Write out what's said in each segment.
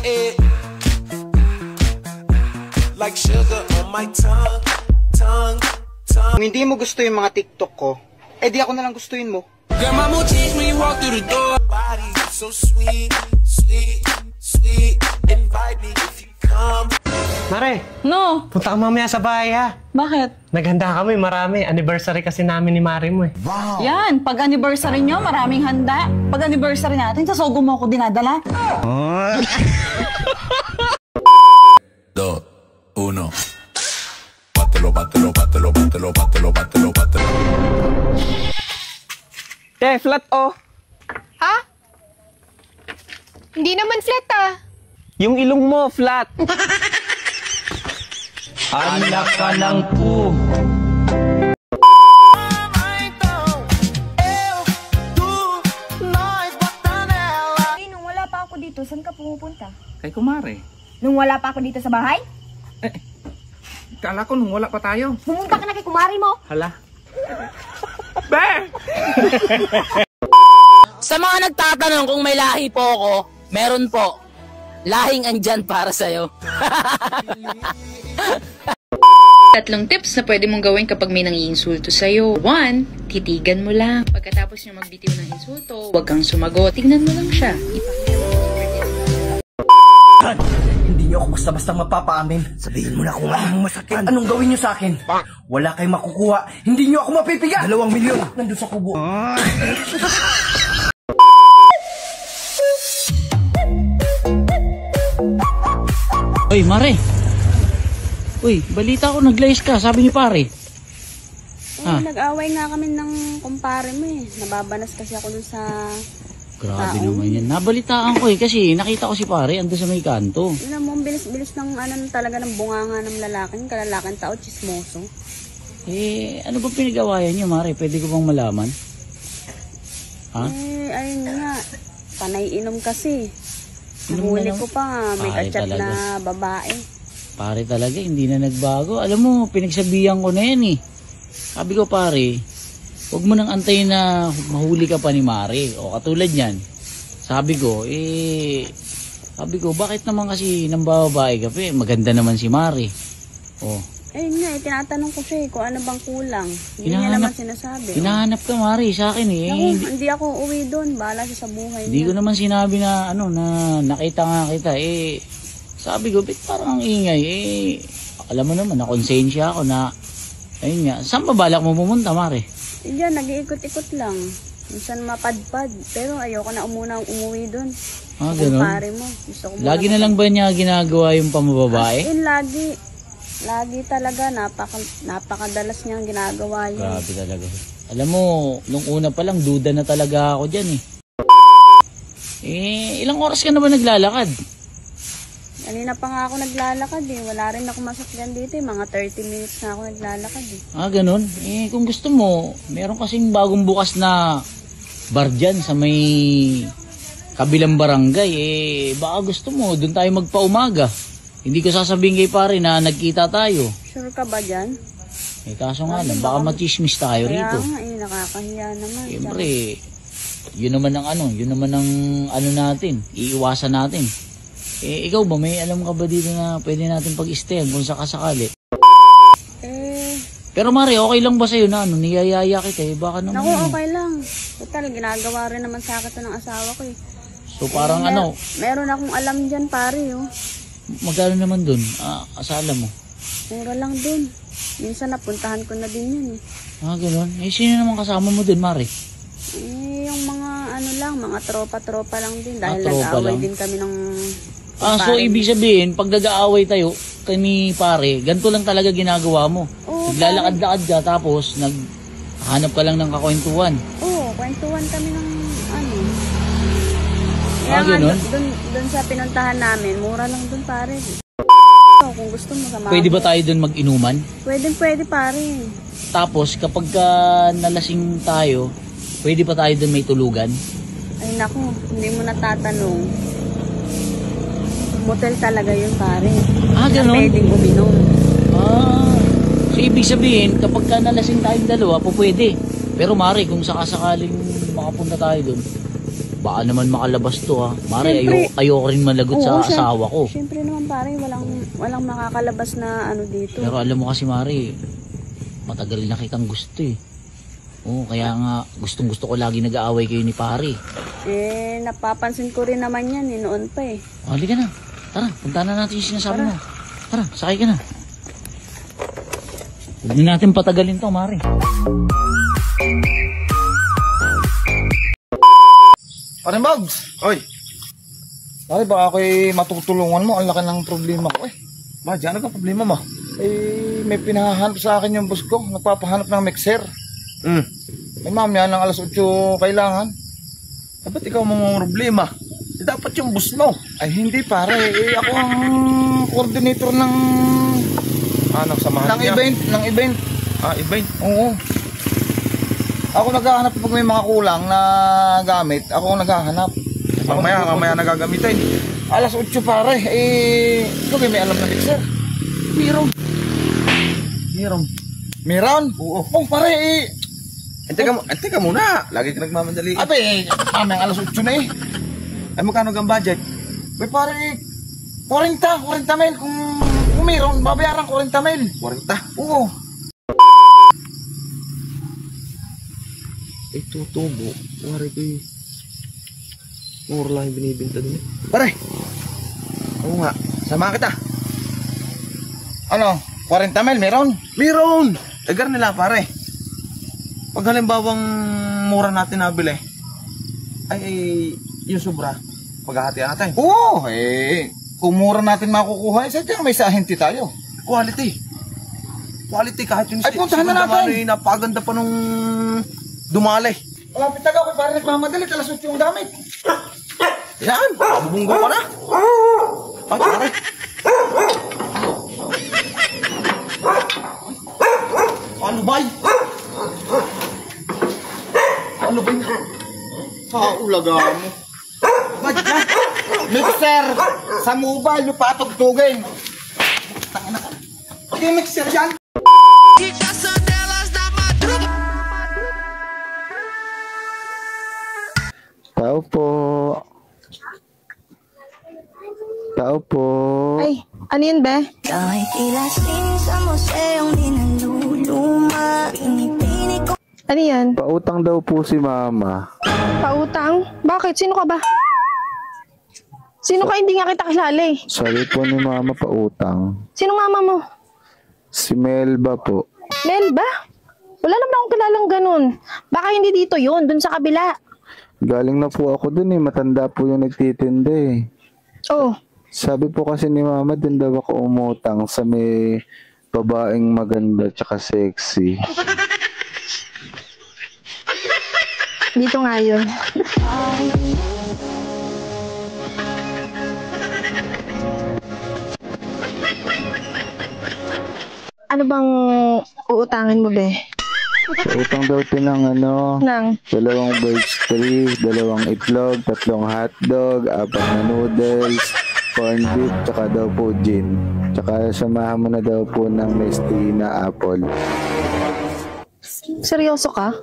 it. Like sugar on my tongue. Kung hindi mo gusto yung mga TikTok ko, di ako nalang gustuin mo. Girl, my mood change when you walk through the door. Body so sweet, sweet, sweet. Invite me if you come. Mare, No, punta ka mamaya sa bahay ha. bakit? Naghanda kami, marami. Anniversary kasi namin ni Mare mo eh. Yan, pag anniversary nyo, maraming handa. Pag anniversary natin, sa Sogo mo ako dinadala. 2, 1. Bátelo. Te, flat oh. Ha? Hindi naman flat ah. Yung ilong mo, flat. Anak ka ng pug. Nung wala pa ako dito, saan ka pumupunta? Kay kumare. Nung wala pa ako dito sa bahay? Kala ko nung wala pa tayo. Pumunta ka na kay kumari mo. Hala. Be! Sa mga nagtatanong kung may lahi po ako, meron po. Lahing andyan para sa'yo. 3 tips na pwede mong gawin kapag may nangiinsulto sa'yo. 1, titigan mo lang. Pagkatapos niya magbitiw ng insulto, huwag kang sumagot. Tignan mo lang siya. Hindi niyo ako basta-basta mapapaamin. Sabihin mo na kung anong masakit. Anong gawin niyo sa akin? Wala kayong makukuha. Hindi niyo ako mapipiga. 2 milyon. Nandun sa kubo. Uy, Mare. Uy, balita ko naglayas ka, sabi ni pare. Nag-away nga kami ng kumpare mo eh. Nababanas kasi ako dun sa... Grabe naman yan. Nabalitaan ko kasi nakita ko si pare ando sa may kanto. Yun mo, bilis-bilis ng talaga ng bunganga ng lalaking, kalalaking tao, chismoso. Ano ba pinag-awayan niyo, Mare? Pwede ko bang malaman? Ha? Ayun nga. Panay inom kasi. Inom Nahuli ko pa nga, may Pare kachat talaga. na babae. Pare talaga, hindi na nagbago. Alam mo, pinagsabihan ko na yan eh. Sabi ko pare, huwag mo nang antayin na mahuli ka pa ni Mare. O katulad yan. Sabi ko, bakit naman kasi nang babae ka pa? Maganda naman si Mare. O. Ayun nga, tinatanong ko siya kung ano bang kulang. Hindi niya naman sinasabi. Hinahanap ka Mare sa akin eh. Naku, hindi ako uwi doon. Bahala siya sa buhay Hindi niya. ko naman sinabi na na nakita nga kita sabi ko, parang ang ingay alam mo naman, nakonsensya ako na ayun nga, saan ba balak mo pumunta Mare? Diyan, nag-iikot-ikot lang. Minsan mapadpad. Pero ayoko na umuwi doon. Ganun? Kumpare mo. Gusto ko Lagi na lang ba niya ginagawa yung pamababae? Lagi. Lagi talaga. Napakadalas niyang ginagawa yun. Grabe talaga. Alam mo, nung una pa lang, duda na talaga ako dyan ilang oras ka na ba naglalakad? Kanina pa nga ako naglalakad Wala rin ako masakyan dito Mga 30 minutes na ako naglalakad Ganun? Kung gusto mo, meron kasing bagong bukas na bar dyan sa may kabilang barangay. Baka gusto mo, doon tayo magpaumaga. Hindi ko sasabihin kay pare na nagkita tayo. Sure ka ba dyan? Kaso nga lang, baka machismis tayo rito. Kaya nga nakakahiya naman. Siyempre, yun naman ang natin, iiwasan natin. Ikaw ba, may alam ka ba dito na pwede natin pag-stayan kung sakasakali? Pero Mare, okay lang ba sa'yo na niyayaya kita baka naman. Naku, okay lang. Total, ginagawa rin naman sa akin ng asawa ko So parang meron akong alam dyan pare Magkano naman dun? Sa alam mo? Mura lang dun. Minsan napuntahan ko na din yun Ganun? Sino naman kasama mo dun Mare? Yung mga tropa-tropa lang din. Dahil tropa nag-away lang? din kami ng... So ibig sabihin, pag nag-aaway tayo, kami pare, ganito lang talaga ginagawa mo. Naglalakad-lakad ka, tapos naghanap ka lang ng kakwentuhan. Kwentuhan kami ng ganun? Dun sa pinuntahan namin, mura lang dun pare. Kung gusto mo samahan. Pwede ba tayo dun mag-inuman? Pwede pare. Tapos kapag nalasing tayo, pwede pa tayo dun may tulugan? Ay naku, hindi mo natatanong. Motel talaga yun pare. Ganun? Na pwedeng uminom. So ibig sabihin, kapag nalasing tayong dalawa, pwede. Pero Mare, kung sakasakaling makapunta tayo dun, Baka naman makalabas to ha. Mare, Siyempre. ayoko rin malagot sa Oo, siya- asawa ko. Siyempre naman pare, walang makakalabas na ano dito. Pero alam mo kasi Mare, matagal na kitang gusto eh. Oo, kaya nga gustong gusto ko lagi nag-aaway kayo ni pare. Napapansin ko rin naman yan, noon pa eh. Halika na. Tara, punta na natin yung sinasabi mo. Tara, sakay ka na. Huwag na natin patagalin to, Mare. Pare Bogs! Oy! Pare, baka ako'y matutulungan mo. Ang laki ng problema ko eh. Ba, diyan ano ka problema mo? Eh, may pinahanap sa akin yung boss ko. Nagpapahanap ng mixer. May mamaya ng alas 8 kailangan. Dapat ikaw mga problema. Dapat yung boss mo. Ay, hindi pare. Eh, ako ang coordinator ng Samahan niya. event. Event. Oo. Ako naghahanap pag may mga kulang na gamit. Ako ang naghahanap. Mamaya nagagamitin. Alas 8 pare. Eh, ikaw may alam na mixer? Meron? Oo. Oh, pare eh. Teka muna. Lagi ka nagmamadali. Abe, aming alas 8 na eh. Ay, magkano ang budget? May pare, 40 mil. Kung mayroon, babayaran 40 mil. 40? Oo. Tutubo. Wari ko yung mura lang yung binibinta din eh. Pare, Oo nga. Sama kita. ano, 40 mil, meron? Meron! Egar nila pare. Pag halimbawang mura natin nabili, ay yung sobra, paghahatian natin. Oo, eh, kung mura natin makukuha, sadyang may sahinti tayo. Quality. Quality kahit yung Ay, puntahan na natin. Napaganda pa nung dumali. Malapit na ako, pare nagmamadali, alas 8 yung gamit. Yan! Mabubunggo ka na! Ay, pare! Paano ba? Ano ba yun? Kaulaga mo. Ba't ka? Mixer! Sa mobile, lupatog-tugin. Tangina ka. Hindi mixer yan. Tao po. Tao po. Ay, ano yun, be? Kahit ilasin sa museong di naluluma, pinipili ko. Ano yan? Pautang daw po si Mama. Pautang? Bakit? Sino ka ba? Sino ka? Hindi nga kita kilala eh. Sabi po ni Mama pautang. Sino mama mo? Si Melba po. Melba? Wala naman akong kilalang ganun. Baka hindi dito yun, dun sa kabila. Galing na po ako dun eh. Matanda po yung nagtitinda eh. Oh, Sabi po kasi ni Mama dun daw ako umutang sa may babaeng maganda tsaka sexy. dito nga yun. Ano bang uutangin mo, be? Utang daw ito ng Nang? 2 birch tree, 2 itlog, 3 hotdog, 4 na noodles, corned beef, tsaka daw po gin. Tsaka samahan mo na daw po ng Nestea na apple. Seryoso ka?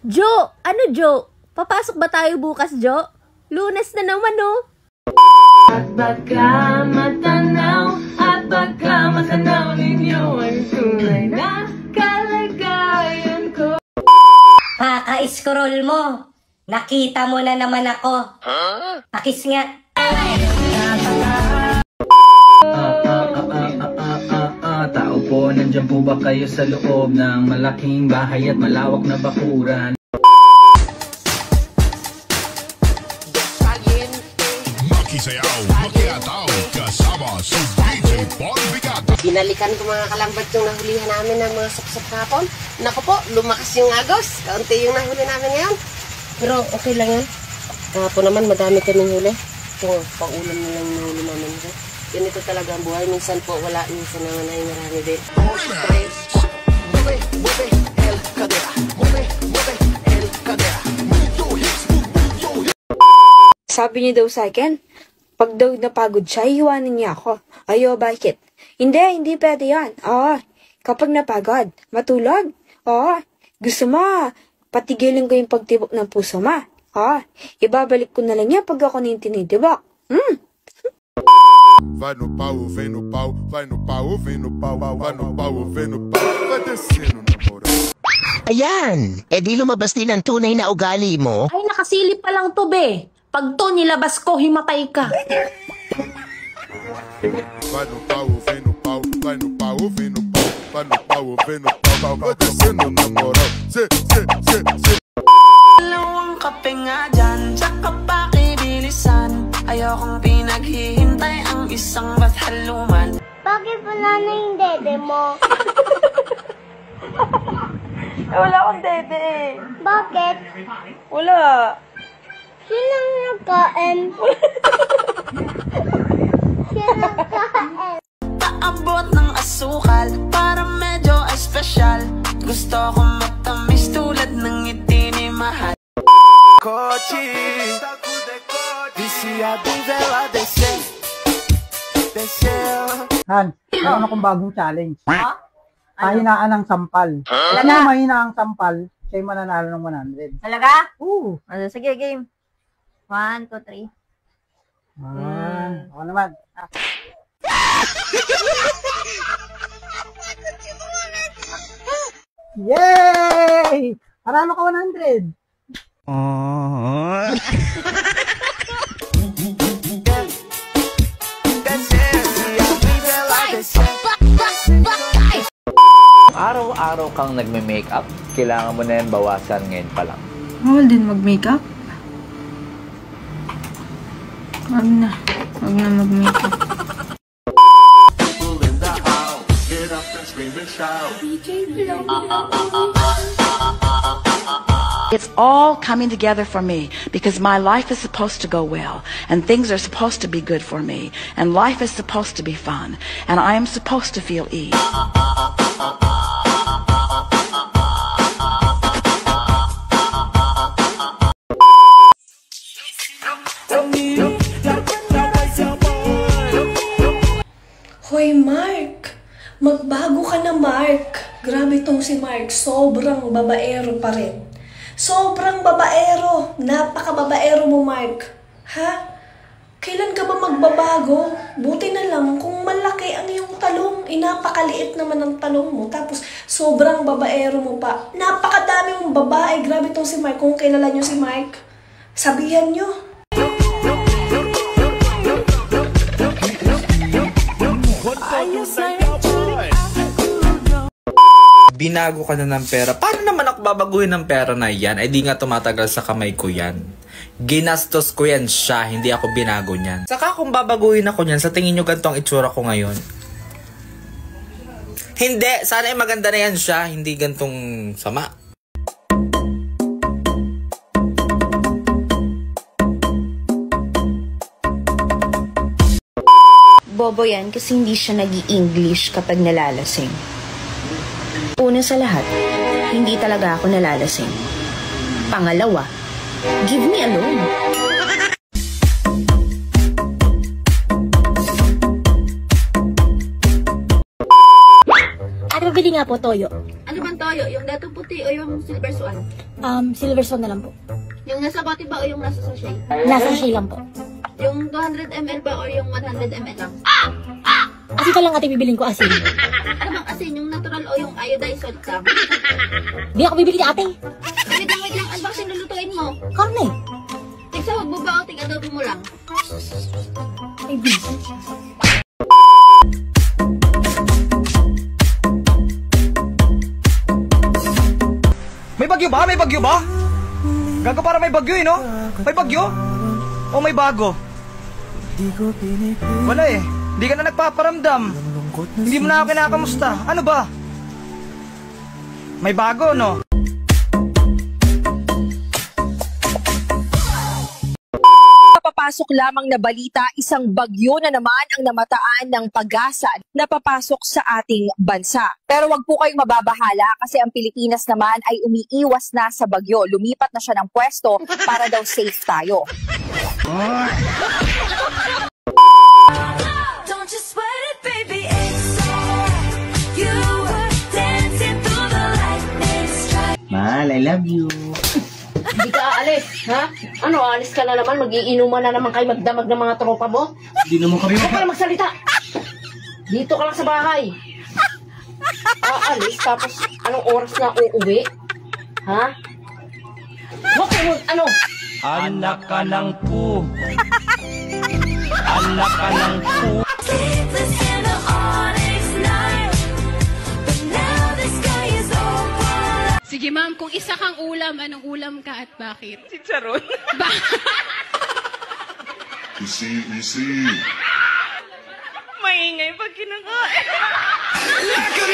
Jo! Ano, Jo? Papasok ba tayo bukas, Jo? Lunes na naman, no? At baka matanaw ninyo ang tunay na kalagayan ko. Paka-scroll mo. Nakita mo na naman ako. Pakis nga. Tao po, nandyan po ba kayo sa loob ng malaking bahay at malawak na bakuran? Makisayaw, makiataw, kasama sa DJ Paul Bigata. Binalikan ko mga kalambad yung nahulihan namin ng mga sapsap kapon. Naku po, lumakas yung agos. Kaunti yung nahuli namin ngayon. Pero okay lang yan. Kahapon naman madami kaming huli. Ito, pang-ulam na lang nahuli namin. Ganito talaga ang buhay. Minsan po wala, minsan naman ay marami din. Sabi niya daw sa akin, pag daw napagod siya, iiwanan niya ako. Ayo, bakit? Hindi pwede yan. Kapag napagod, matulog. Gusto mo, patigilin ko yung pagtibok ng puso mo. Ibabalik ko na lang yan pag ako na yung tinitibok. Vai no pau, vem no pau, vai no pau, vem no pau, vai no pau, vem no pau, vai descendo na moral. Ayan, di lumabas din ang tunay na ugali mo. Ay, nakasilip pa lang to, be. Pag to nilabas ko, himatay ka. Vai no pau, vem no pau, vai no pau, vem no pau, vai no pau, vem no pau, vai descendo na moral. Dalawang kape nga dyan, tsaka pakibilisan. Ayokong pinaghihintay ang isang bathaluman. Bakit wala na yung dede mo? Wala akong dede eh. Bakit? Wala. Sinang nagkain? Sinang nagkain? Paabot ng asukal para medyo espesyal. Gusto ko matamis tulad ng ngiti ni mahal. Coche, viciado em vela descer. Han, meron akong bagong challenge. Kahinaan ng sampal. Kung mahina ang sampal, siya'y mananalo ng 100. Talaga? Oo. Sige, game. 1, 2, 3. Ako naman. Yay! Paralo ka 100. Araw-araw kang nagme-makeup, kailangan mo na yan bawasan ngayon pa lang. Bawal din mag-makeup? Wag na mag-makeup. It's all coming together for me because my life is supposed to go well and things are supposed to be good for me and life is supposed to be fun and I am supposed to feel ease. Hoy Mark, magbago ka na Mark. Grabe tong si Mark, sobrang babaero pa rin. Sobrang babaero, napaka-babaero mo Mark. Ha? Kailan ka ba magbabago? Buti na lang kung malaki ang iyong talong. Napakaliit naman ang talong mo. Tapos sobrang babaero mo pa. Napakadami mong babae. Grabe tong si Mark. Kung kilala nyo si Mark, sabihan nyo. Binago ka na ng pera. Paano naman ako babaguhin ng pera na yan? Ay di nga tumatagal sa kamay ko yan. Ginastos ko yan siya, hindi ako binago niyan. Saka kung babaguhin ako niyan, sa tingin nyo ganito ang itsura ko ngayon? Hindi! Sana ay maganda na yan siya, hindi gantong sama. Bobo yan kasi hindi siya nag-i-English kapag nalalasing. Una sa lahat, hindi talaga ako nalalasing. Pangalawa, give me alone. Ate, mabili nga po toyo. Ano bang toyo? Yung dato puti o yung silver swan? Silver swan na lang po. Yung nasa bote ba o yung nasa sachet? Nasa sachet lang po. Yung 200 ml ba o yung 100 ml lang? Asin ka lang ate, bibiling ko asin. Ano bang asin? Yung natural o yung iodized salt lang? Di ako bibili ate. Wait lang, ano ba sinulutuin mo? Karne. Tigsahog mo ba o tig-adobo mo lang? Ay, busy. May bagyo ba? May bagyo ba? Gago para may bagyo eh, no? May bagyo? O may bago? Wala eh. Hindi ka na nagpaparamdam. Hindi mo na ako kinakamusta. Ano ba? May bago, no? Kakapasok lamang na balita, isang bagyo na naman ang namataan ng Pag-asa na papasok sa ating bansa. Pero wag po kayong mababahala kasi ang Pilipinas naman ay umiiwas na sa bagyo. Lumipat na siya ng pwesto para daw safe tayo. Mahal, I love you. Hindi ka aalis, ha? Ano, aalis ka na naman? Magiinuman na naman kayo magdamag ng mga tropa mo? Hindi naman kami Huwag ka na magsalita! Dito ka lang sa bahay. Aalis, tapos anong oras na uuwi? Ha? Huwag ka ano? Anak ka ng pu. Anak ka ng pu. Sige ma'am, kung isa kang ulam, anong ulam ka at bakit? Chicharon. Easy. Maingay pag kinakain. Like a